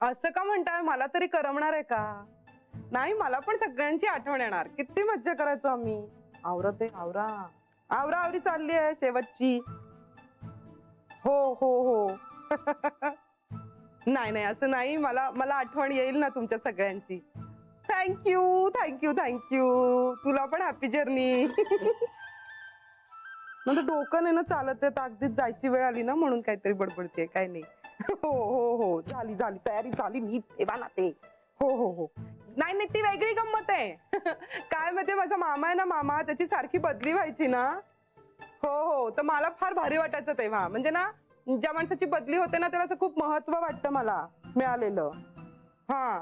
असं का म्हणताय? मला तरी करमणार आहे का? नाही, मला पण सगळ्यांची आठवण येणार. किती मज्जा करायचो आम्ही. आवरते आवरा आवरा आवरी चालली आहे शेवटची. हो हो हो. नाही नाही, असं नाही. मला मला आठवण येईल ना तुमच्या सगळ्यांची. Thank you thank you thank you. तुला पण हॅपी जर्नी. म्हणजे डोकं नाही ना चालत आहे, अगदीच जायची वेळ आली ना म्हणून काहीतरी बडबडते. काय नाही. हो हो हो, झाली झाली तयारी झाली. नीट ठेवा ना ते. हो हो हो. नाही नाही, ती वेगळी गंमत आहे. काय माहितीये, माझा मामा आहे ना, मामा त्याची सारखी बदली व्हायची ना. हो हो, तर मला फार भारी वाटायचं तेव्हा. म्हणजे ना, ज्या माणसाची बदली होते ना तेव्हा असं खूप महत्व वाटतं मला मिळालेलं. हा.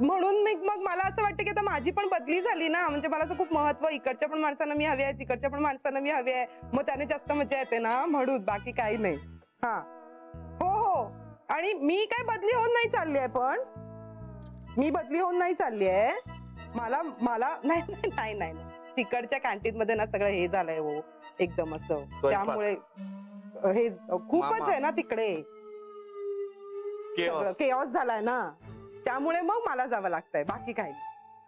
म्हणून मग मला असं वाटतं की आता माझी पण बदली झाली ना, म्हणजे मला असं खूप महत्व, इकडच्या पण माणसांना मी हवी आहे, तिकडच्या पण माणसांना मी हवी आहे, मग त्याने जास्त मजा येते ना, म्हणून बाकी काही नाही. हा हो हो. आणि मी काय बदली होऊन नाही चालली आहे, पण मी बदली होऊन नाही चालली आहे. मला मला नाही नाही नाही नाही, तिकडच्या कॅन्टीन मध्ये ना सगळं हे झालंय हो, एकदम असं. त्यामुळे हे खूपच आहे ना तिकडे, केऑस झालाय ना, त्यामुळे मग मला जावं लागतंय. बाकी काही नाही.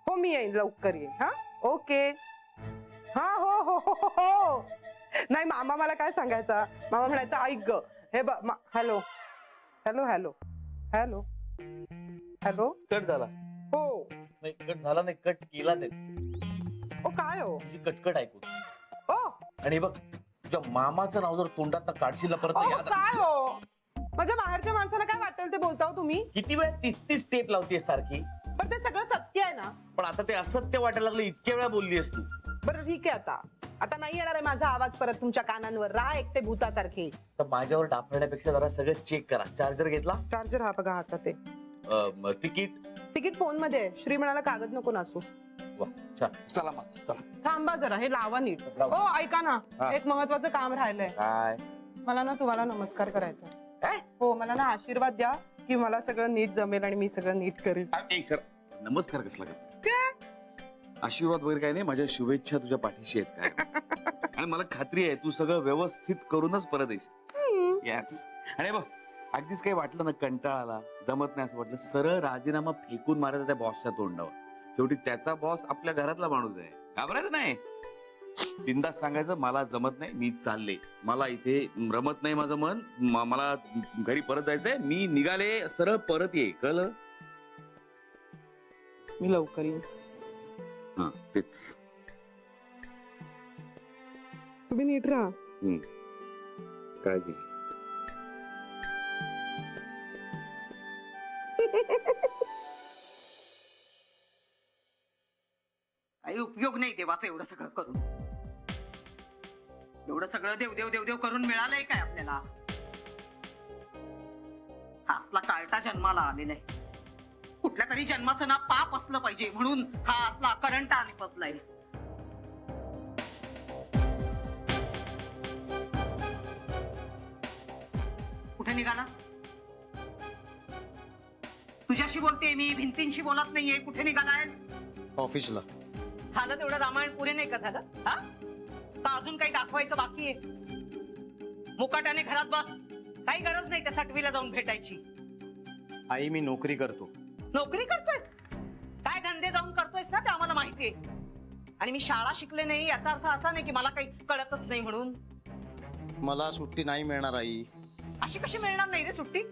हो, मी येईन, लवकर येईन. हा ओके. हा हो हो हो हो. नाही, मामा मला काय सांगायचा, मामा म्हणायचा, ऐक ग हे hello hello hello hello hello. Cut झाला. हो. नाही कट झाला नाही, कट केला ते. ओ काय हो? तुझी कटकट ऐकून. ओ आणि बघ, तुझ्या मामाचं नाव जर तोंडात काढशील ना परत, ओ, याद काय हो? माझ्या बाहेरच्या माणसाला काय वाटेल ते बोलता हो तुम्ही. किती वेळ तीच स्टेप लावतेस सारखी. पण ते सगळं सत्य आहे ना. पण आता ते असत्य वाटायला लागलं, इतक्या वेळा बोललीस तू. बरं ठीक आहे, आता आता नाही येणार आहे माझा आवाज परत तुमच्या कानांवर. राह एकटे भूतासारखे. तर माझ्यावर डाफरण्यापेक्षा जरा सगळं चेक करा. चार्जर घेतला? चार्जर हा बघा हातात ते. तिकीट? तिकीट फोन मध्ये आहे. श्री म्हणाला कागद नको नासू. वा छान. चला मग चला. थांबा जरा, हे लावा नीट. लावा. हो ऐका ना, हा. एक महत्वाचं काम राहिलंय. काय? मला ना तुम्हाला नमस्कार करायचा. काय? हो, मला ना आशीर्वाद द्या की मला सगळं नीट जमेल आणि मी सगळं नीट करेल. नमस्कार कसला करतो? काय? आशीर्वाद वगैरे काय नाही, माझ्या शुभेच्छा तुझ्या पाठीशी आहेत काय. आणि मला खात्री आहे तू सगळं व्यवस्थित करूनच परत येशील. येस. आणि बघ, अगदीच काही वाटलं ना, कंटाळाला, जमत नाही असं वाटलं, सरळ राजीनामा फेकून मारायचा त्या बॉसच्या तोंडावर. शेवटी त्याचा बॉस आपल्या घरातला माणूस आहे, घाबरायचं नाही. बिंदास सांगायचं, मला जमत नाही, मी चालले, मला इथे रमत नाही माझं मन, मला घरी परत जायचंय, मी निघाले, सरळ परत ये. कळलं? मी लवकर येईन. हा तेच. तुम्ही नीट राहा. काळजी. काही उपयोग नाही देवाचं एवढं सगळं करून. एवढं सगळं देव देव देव देव करून मिळालंय काय आपल्याला? हा असला काळटा जन्माला आलेला आहे. कुठल्या तरी जन्माचं ना पाप असलं पाहिजे म्हणून हा असला करंटा आणि बसलाय. कुठे निघाला? तुझ्याशी बोलते मी, भिंतींशी बोलत नाहीये. कुठे निघालायस? ऑफिसला. झालं तेवढं रामायण पुरे नाही का झालं? हा, का अजून काही दाखवायचं बाकी आहे? मुकाट्याने घरात बस. काही गरज नाही त्या सटवीला जाऊन भेटायची. आई मी नोकरी करतो. नोकरी करतोयस? काय धंदे जाऊन करतोयस ना ते आम्हाला माहितीये. आणि मी शाळा शिकले नाही याचा अर्थ असा नाही की मला काही कळतच नाही म्हणून. मला सुट्टी नाही मिळणार आई. अशी कशी मिळणार नाही रे सुट्टी?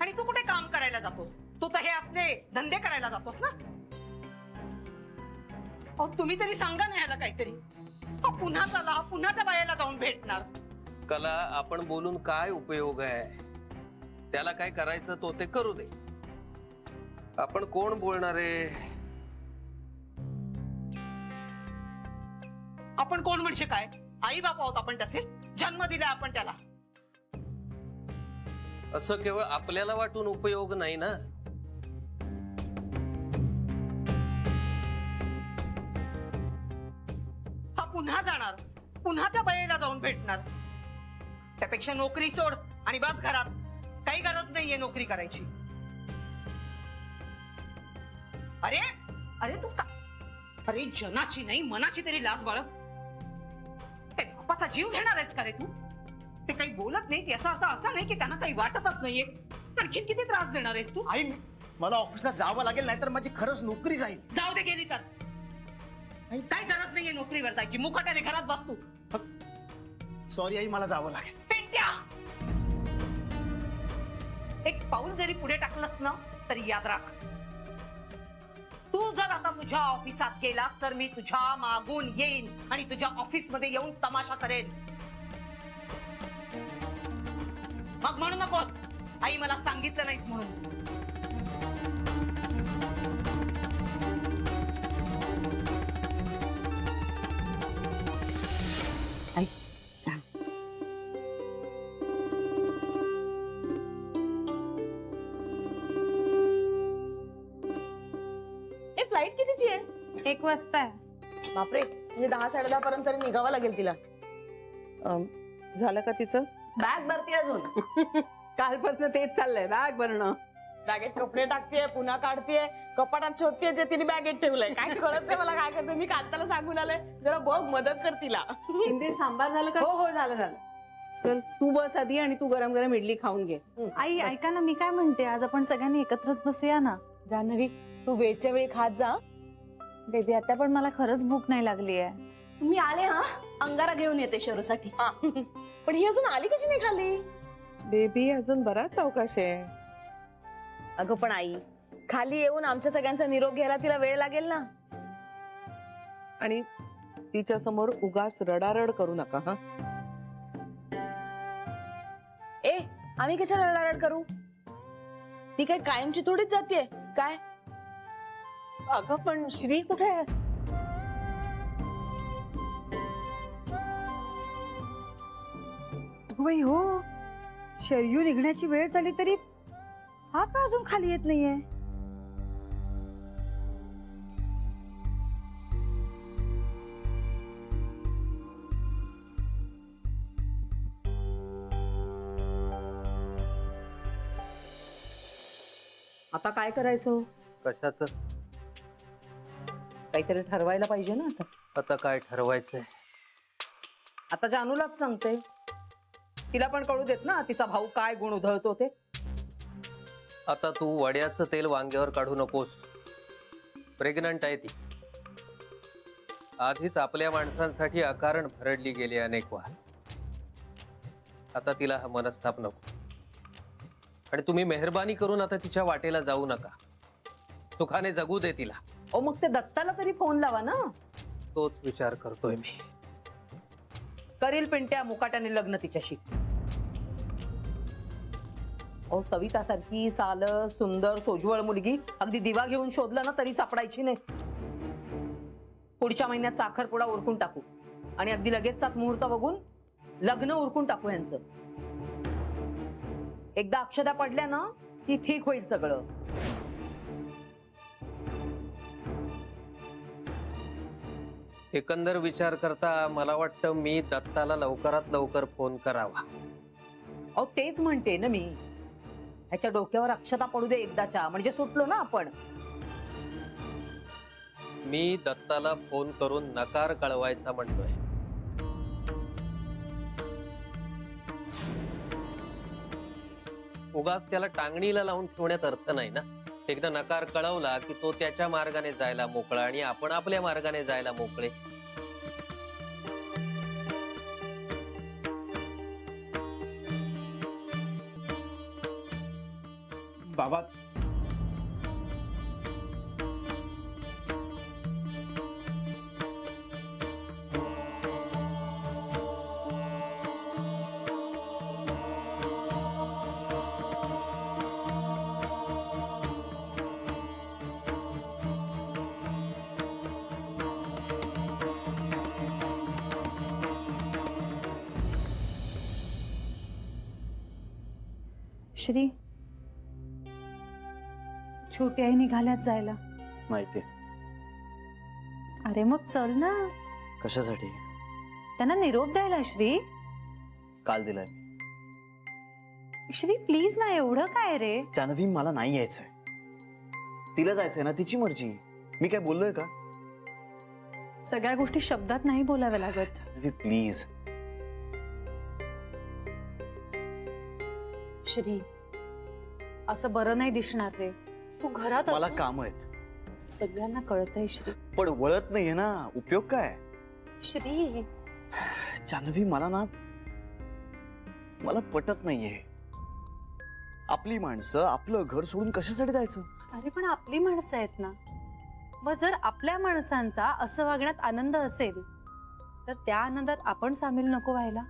आणि तू कुठे काम करायला जातोस? तू तर हे असले धंदे करायला जातोस ना. अहो तुम्ही तरी सांगा ना ह्याला काहीतरी. पुन्हा चला, पुन्हा त्या बायाला जाऊन भेटणार. कला, आपण बोलून काय उपयोग आहे? त्याला काय करायचं तो ते करू दे. आपण कोण बोलणार आहे? आपण कोण म्हणजे काय? आई बाप आहोत आपण त्याचे. जन्म दिला आपण त्याला. असं केवळ आपल्याला वाटून उपयोग नाही ना. हा पुन्हा जाणार, पुन्हा त्या बाईला जाऊन भेटणार. त्यापेक्षा नोकरी सोड आणि बस घरात. काही गरज नाहीये नोकरी करायची. अरे अरे तू का, अरे जनाची नाही मनाची तरी लाज बाळग. बापाचा जीव घेणार आहेस का रे तू? ते काही बोलत नाहीत याचा अर्थ असा नाही की त्यांना काही वाटतच नाहीये. आणखीन किती त्रास देणार आहेस तू? आई मला ऑफिसला जावं लागेल, नाहीतर माझी खरंच नोकरी जाईल. जाऊ दे, गेली तर काय गरज नाहीये नोकरीवर जायची. मुकाट्याने घरात बस तू. सॉरी आई, मला जावं लागेल. पिंट्या, एक पाऊल जरी पुढे टाकलंस ना तरी याद राख, तू जर आता तुझ्या ऑफिसात गेलास तर मी तुझ्या मागून येईन आणि तुझ्या ऑफिस मध्ये येऊन तमाशा करेन. मग म्हणू नकोस आई मला सांगितलं नाहीस म्हणून. आई जा. फ्लाईट कितीची आहे? 1 वाजता आहे. बापरे, म्हणजे 10-10:30 पर्यंत तरी निघावं लागेल तिला. झालं का तिचं? बॅग भरते अजून. कालपासून तेच चाललंय, बॅग भरणं. बॅगेत कपडे टाकतेय, पुन्हा काढतेय, कपाटात शोधतेय जे तिने बॅगेत ठेवलंय. काय कळत नाही मला काय करते. मी कांताला सांगून आले, जरा बघ मदत कर तिला. इंदिर सांबार झालं का? हो झालं झालं. चल तू बस आधी आणि तू गरम गरम इडली खाऊन घे. आई ऐका ना, मी काय म्हणते, आज आपण सगळ्यांनी एकत्रच बसूया ना. जान्हवी, तू वेळच्या वेळी खात जा. बेबी आता पण मला खरंच भूक नाही लागली आहे. मी आले हा, अंगारा घेऊन येते शरूसाठी. पण ही अजून आली कशी नाही खाली? बेबी अजून बराच अवकाश आहे. अगं पण आई, खाली येऊन आमच्या सगळ्यांचा निरोप घ्यायला तिला वेळ लागेल ना. आणि तिच्या समोर उगाच रडारड करू नका हा. ए, आम्ही कशाला रडारड करू? ती काय कायमची थोडीच जातीये काय? अगं पण श्री कुठे आहे? बाई हो, शर्यू निघण्याची वेळ झाली तरी हा का अजून खाली येत नाहीये? आता काय करायचं? कशाचं? काहीतरी ठरवायला पाहिजे ना. आता काय ठरवायचंय? आता जानूलाच सांगते, तिला पण कळू देत ना तिचा भाऊ काय गुण उधळतो ते. आता तू वड्याचं तेल वांग्यावर काढू नकोस. प्रेग्नंट आहे ती. आधीच आपल्या माणसांसाठी अकारण भरडली गेली अनेक वार. आता तिला हा मनस्ताप नको. आणि तुम्ही मेहरबानी करून आता तिच्या वाटेला जाऊ नका. सुखाने जगू दे तिला. ओ मग ते दत्ताला तरी फोन लावा ना. तोच विचार करतोय मी. करील पिंट्या मुकाट्याने लग्न तिच्याशी. ओ सविता सारखी साल सुंदर सोज्वळ मुलगी अगदी दिवा घेऊन शोधला ना तरी सापडायची नाही. पुढच्या महिन्यात साखरपुडा उरकून टाकू आणि अगदी लगेचचाच मुहूर्त बघून लग्न उरकून टाकू यांचं. एकदा अक्षदा पडल्या ना की ठीक होईल सगळं. एकंदर विचार करता मला वाटतं मी दत्ताला लवकरात लवकर फोन करावा. अहो तेच म्हणते ना मी, ह्याच्या डोक्यावर अक्षता पडू दे एकदाच्या, म्हणजे सुटलो ना आपण. मी दत्ताला फोन करून नकार कळवायचा म्हणतोय. उगाच त्याला टांगणीला लावून ठेवण्यात अर्थ नाही ना. एकदा नकार कळवला की तो त्याच्या मार्गाने जायला मोकळा आणि आपण आपल्या मार्गाने जायला मोकळे. बाबा, श्री, छोटी आई निघाल्यात जायला. माहितीये. अरे मग चल ना, कशासाठी? त्यांना निरोप द्यायला. श्री काल दिलाय. श्री प्लीज ना, एवढं काय रे? जान्हवी, मला नाही यायचंय. तिला जायचंय ना, तिची मर्जी. मी काय बोललोय का? सगळ्या गोष्टी शब्दात नाही बोलाव्या लागत. प्लीज. श्री असं बरं नाही दिसणार रे. तू घरात मला असून काम आहेत. सगळ्यांना कळतंय श्री. पण वळत नाहीये ना, उपयोग काय? श्री जान्हवी, मला पटत नाहीये. आपली माणसं आपलं घर सोडून कशासाठी जायचं? अरे पण आपली माणसं आहेत ना. मग जर आपल्या माणसांचा असं वागण्यात आनंद असेल तर त्या आनंदात आपण सामील नको व्हायला.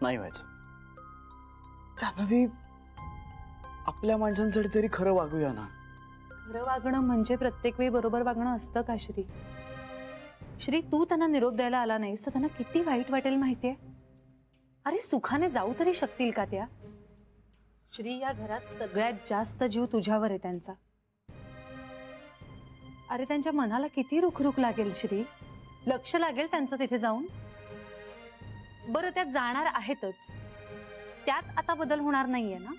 नाही व्हायचं. जान्हवी, आपल्या माणसांसाठी तरी खरं वागूया ना. खरं वागणं म्हणजे प्रत्येक वेळी बरोबर वागणं असतं का श्री? श्री, तू त्यांना निरोप द्यायला आला नाहीस तर त्यांना किती वाईट वाटेल माहितीये. अरे सुखाने जाऊ तरी शकतील का त्या? श्री, या घरात सगळ्यात जास्त जीव तुझ्यावर आहे त्यांचा. अरे त्यांच्या मनाला किती रुखरुख लागेल श्री, लक्ष लागेल त्यांचं तिथे जाऊन. बरं, त्यात जाणार आहेतच, त्यात आता बदल होणार नाहीये ना.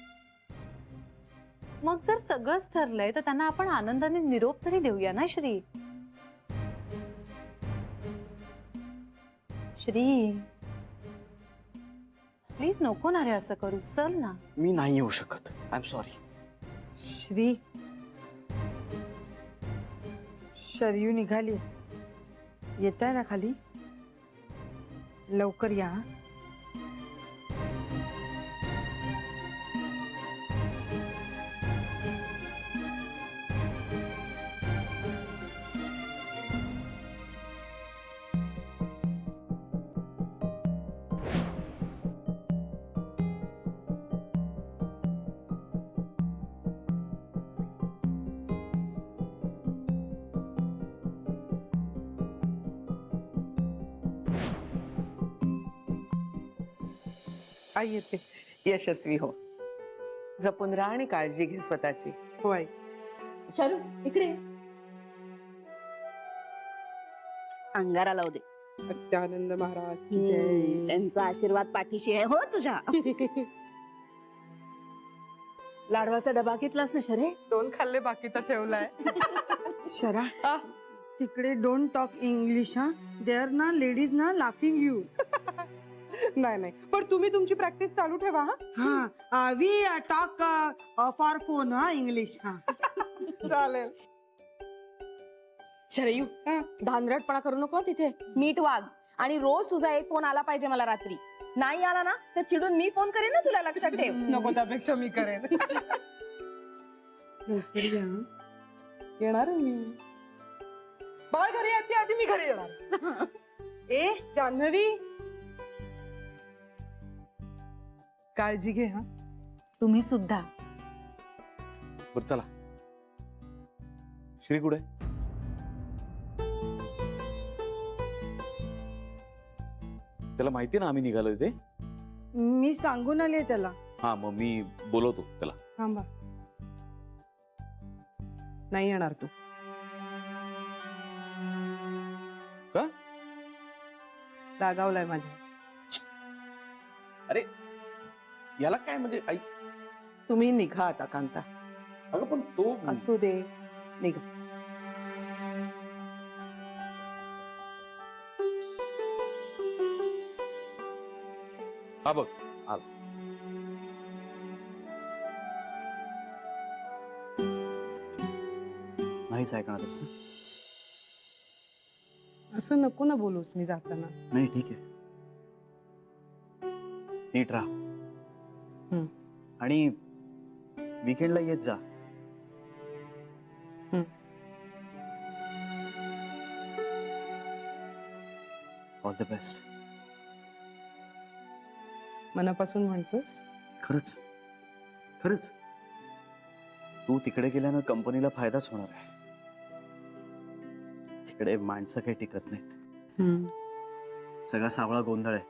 मग जर सगळंच ठरलंय तर त्यांना आपण आनंदाने निरोप तरी देऊया ना श्री. श्री प्लीज नको ना रे असं करू. चल ना. मी नाही येऊ शकत. I am sorry. Shri, Sharayu निघाली. येत आहे ना खाली? लवकर या. आई येते. यशस्वी हो. जपून राहा आणि काळजी घे स्वतःची. हो आई. शारू इकडे ये. अंगारा लावू दे. सत्यानंद महाराज की जय. त्यांचा आशीर्वाद पाठीशी आहे हो तुझ्या. लाडवाचा डबा घेतलास ना शरे? 2 खाल्ले, बाकीचा ठेवलाय. शरा, तिकडे डोंट टॉक इंग्लिश. हा, देअर ना लेडीज ना लाफिंग यू. नाही नाही, पण तुम्ही तुमची प्रॅक्टिस चालू ठेवा. हा, वी टॉक फॉर फोन. हा, इंग्लिश. हा, चालेल. शरयू, धांदरटपणा करू नको तिथे. नीट वाग. आणि रोज तुझा एक फोन आला पाहिजे मला रात्री. नाही आला ना तर चिडून मी फोन करेन ना तुला, लक्षात ठेव. नको, त्यापेक्षा मी करेन. लवकर या. येणार मी. बाळ घरी यायची आधी मी घरी येणार. ए जान्हवी, काळजी घे. हा, तुम्ही सुद्धा. बरं चला. श्री कुठे? त्याला माहिती ना आम्ही निघालोय ते? मी सांगून आले त्याला. हा, मग मी बोलवतो त्याला. थांबा. नाही येणार तू. का? रागावलाय माझ्या. अरे याला काय म्हणजे आई? तुम्ही निघा आता कांता. अगं पण तो असू दे, निघा. हा बघ आला. नाहीच ऐकणारच ना. असं नको ना बोलूस मी जाताना. नाही, ठीक आहे. नीट राहा. आणि वीकेंडला येत जा. All the best. मनापासून म्हणतोस? खरंच खरंच. तू तिकडे गेल्यानं कंपनीला फायदाच होणार आहे. तिकडे माणसं काही टिकत नाहीत. सगळा सावळा गोंधळ आहे.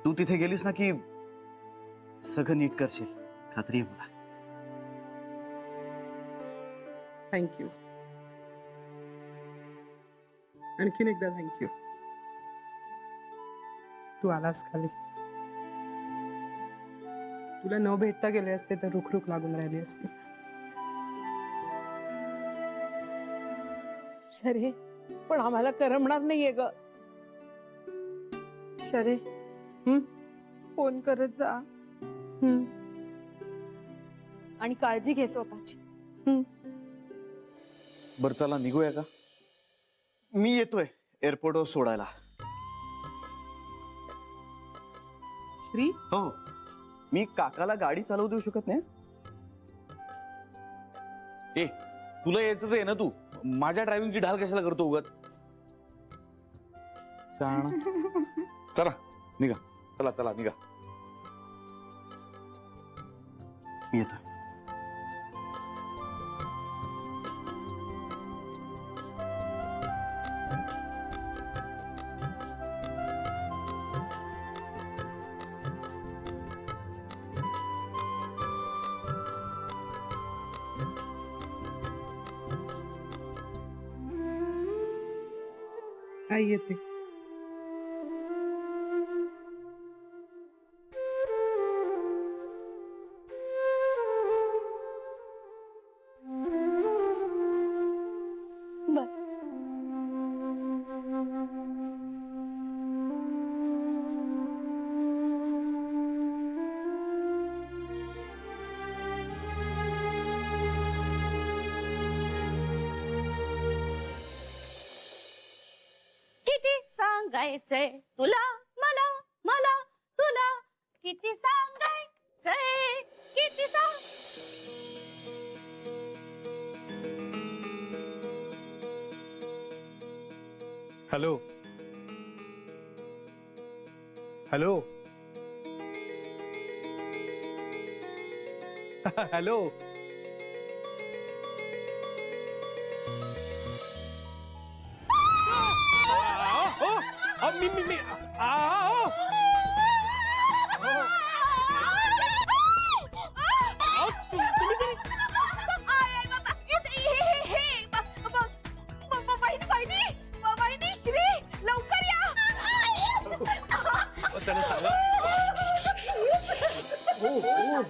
तू तिथे गेलीस ना की सगळं नीट करशील, खात्री आहे मला. थँक्यू. आणखीन एकदा थँक्यू. तू आलास खाली. तुला न भेटता गेले असते तर रुखरुख लागून राहिली असती. शरे, पण आम्हाला करमणार नाहीये ग. शरे, फोन करत जा. आणि काळजी घे स्वतःची. बरं चला निघूया का? मी येतोय एअरपोर्टवर सोडायला. श्री हो, मी काकाला गाडी चालवू देऊ शकत नाही. ए तुला यायचं तर आहे ना, तू माझ्या ड्रायव्हिंगची ढाल कशाला करतो उगाच? शहाणा. चला निघा, चला चला निघा. मी येतोय. आई येते. किती सांगायचंय तुला मला मला तुला, किती सांगायचंय किती सांग. Hello hello hello. मी मी मी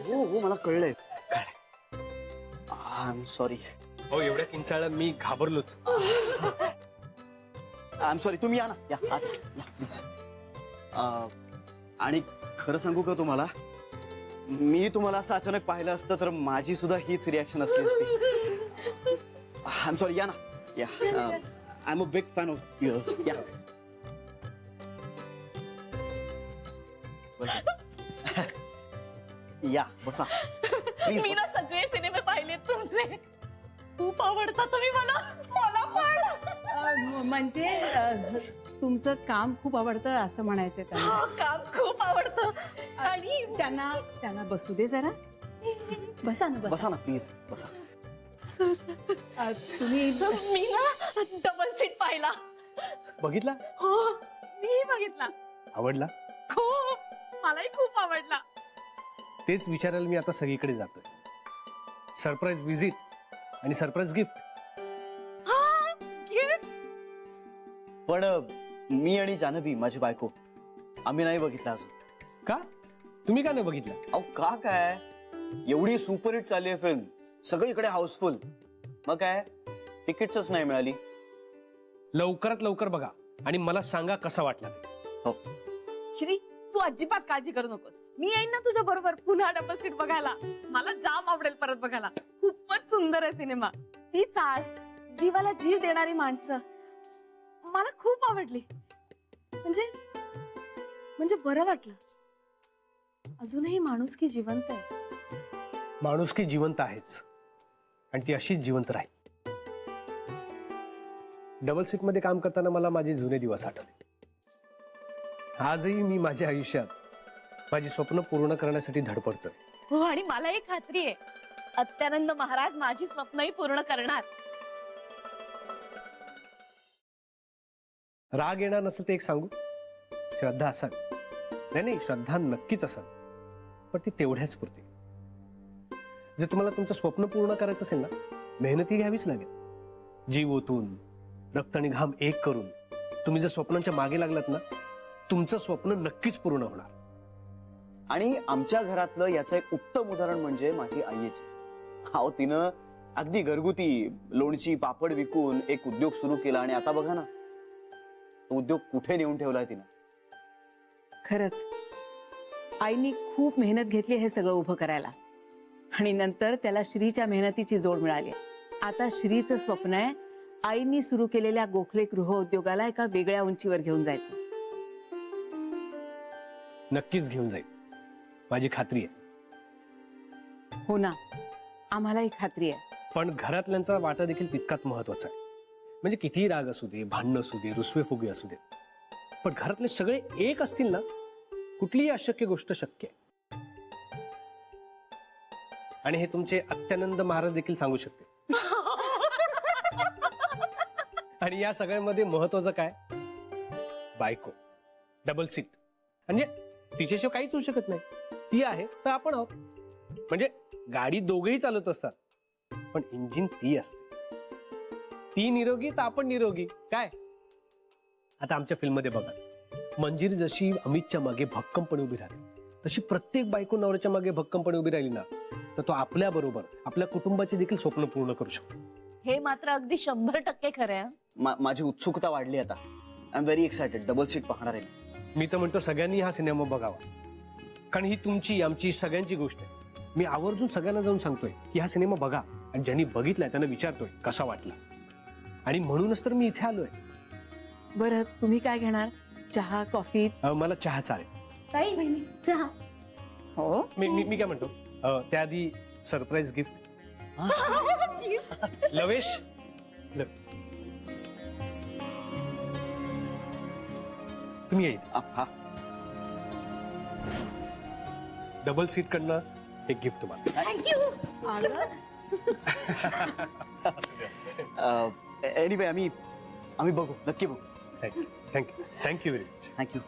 हो मला कळलंय. काय आय एम सॉरी. हो एवढ्या किंचाळ्या मी घाबरलोच. I am sorry. तुम्ही या ना, या आत या प्लीज. आणि खरं सांगू का तुम्हाला, मी तुम्हाला असं अचानक पाहिलं असतं तर माझी सुद्धा हीच रिॲक्शन असली असती. I am sorry. या ना, या. I am a big fan of yours. या या बसा प्लीज. मी ना सगळे सिनेमे पाहिलेत तुमचे, खूप आवडतात तुम्ही मला. मला पण म्हणजे तुमचं काम खूप आवडतं असं म्हणायचंय त्यांना. काम खूप आवडतं. आणि त्यांना बसू दे जरा. बसा ना बसा ना प्लीज बसा. तुम्ही मी ना डबल सीट पाहिला. बघितला? हो मी बघितला. आवडला? हो मलाही खूप आवडला. तेच विचारायला मी आता सगळीकडे जातोय. सरप्राईज विजिट आणि सरप्राईज गिफ्ट. पण मी आणि जानवी माझी बायको आम्ही नाही बघितला अजून. का? तुम्ही का नाही बघितलं? अहो का काय, एवढी सुपरहिट चालली आहे फिल्म, सगळीकडे हाऊसफुल, मग काय तिकीटच नाही मिळाली. लवकरात लवकर बघा आणि मला सांगा कसा वाटला ते. हो श्री तू अजिबात काळजी करू नकोस. मी येईन ना तुझ्या बरोबर पुन्हा डबल सीट बघायला. मला जाम आवडेल परत बघायला. खूपच सुंदर आहे सिनेमा. ती चाल, जीवाला जीव देणारी माणसं मला खूप आवडली. म्हणजे बरं वाटलं. अजूनही माणुसकी जिवंत आहे. माणुसकी जिवंत आहेच आणि ती अशीच जिवंत राहील. डबल सीट मध्ये काम करताना मला माझे जुने दिवस आठवले. आजही मी माझ्या आयुष्यात माझी स्वप्न पूर्ण करण्यासाठी धडपडतोय. हो आणि मला एक खात्री आहे, अत्यानंद महाराज माझी स्वप्नही पूर्ण करणार. राग येणार नसेल तर एक सांगू, श्रद्धा असावी. नाही श्रद्धा नक्कीच असावी, पण ती तेवढ्याच पुरते. जर तुम्हाला तुमचं स्वप्न पूर्ण करायचं असेल ना, मेहनती घ्यावीच लागेल. जीव ओतून रक्त आणि घाम एक करून तुम्ही जर स्वप्नांच्या मागे लागलात ना, तुमचं स्वप्न नक्कीच पूर्ण होणार. आणि आमच्या घरातलं याचं एक उत्तम उदाहरण म्हणजे माझी आईची. अहो तिनं अगदी घरगुती लोणची पापड विकून एक उद्योग सुरू केला आणि आता बघा ना तो उद्योग कुठे नेऊन ठेवलाय तिनं. खरंच आईनी खूप मेहनत घेतली हे सगळं उभं करायला. आणि नंतर त्याला श्रीच्या मेहनतीची जोड मिळाली. आता श्रीचं स्वप्न आहे आईनी सुरू केलेल्या गोखले गृह उद्योगाला एका वेगळ्या उंचीवर घेऊन जायचं. नक्कीच घेऊन जाईल, माझी खात्री आहे. हो ना, आम्हालाही खात्री आहे. पण घरातल्यांचा वाटा देखील तितकाच महत्वाचा आहे. म्हणजे कितीही राग असू दे, भांडण असू दे, रुसवे फुगे असू दे, पण घरातले सगळे एक असतील ना, कुठलीही अशक्य गोष्ट शक्य आहे. आणि हे तुमचे अत्यानंद महाराज देखील सांगू शकते. आणि या सगळ्यामध्ये महत्वाचं काय, बायको, डबल सीट. म्हणजे तिच्याशिवाय काहीच होऊ शकत नाही. ती आहे तर आपण आहोत. म्हणजे गाडी दोघेही चालत असतात, पण इंजिन ती असते. ती निरोगी तर आपण निरोगी. काय आता आमच्या फिल्ममध्ये बघा, मंजिरी जशी अमितच्या मागे भक्कमपणे उभी राहते, तशी प्रत्येक बायको नवऱ्याच्या मागे भक्कमपणे उभी राहिली ना, तर तो आपल्या बरोबर आपल्या कुटुंबाचे देखील स्वप्न पूर्ण करू शकतो. हे मात्र अगदी 100% खरं आहे. माझी उत्सुकता वाढली आता. I am very excited. Double seat पाहणार आहे. मी तर म्हणतो सगळ्यांनी हा सिनेमा बघावा, कारण ही तुमची आमची सगळ्यांची गोष्ट आहे. मी आवर्जून सगळ्यांना जाऊन सांगतोय की हा सिनेमा बघा, आणि ज्यांनी बघितलाय त्यांना विचारतोय कसा वाटला. आणि म्हणूनच तर मी इथे आलोय. बरं, तुम्ही काय घेणार? चहा, कॉफी? मला चहा चालेल. ताई चहा. हो. मी काय म्हणतो, त्याआधी सरप्राईज गिफ्ट. लवेश, तुम्ही येईल. हा, डबल सीट कडनं एक गिफ्ट तुम्हाला. एनिवे आम्ही बघू, नक्की बघू. Thank you very much. थँक्यू.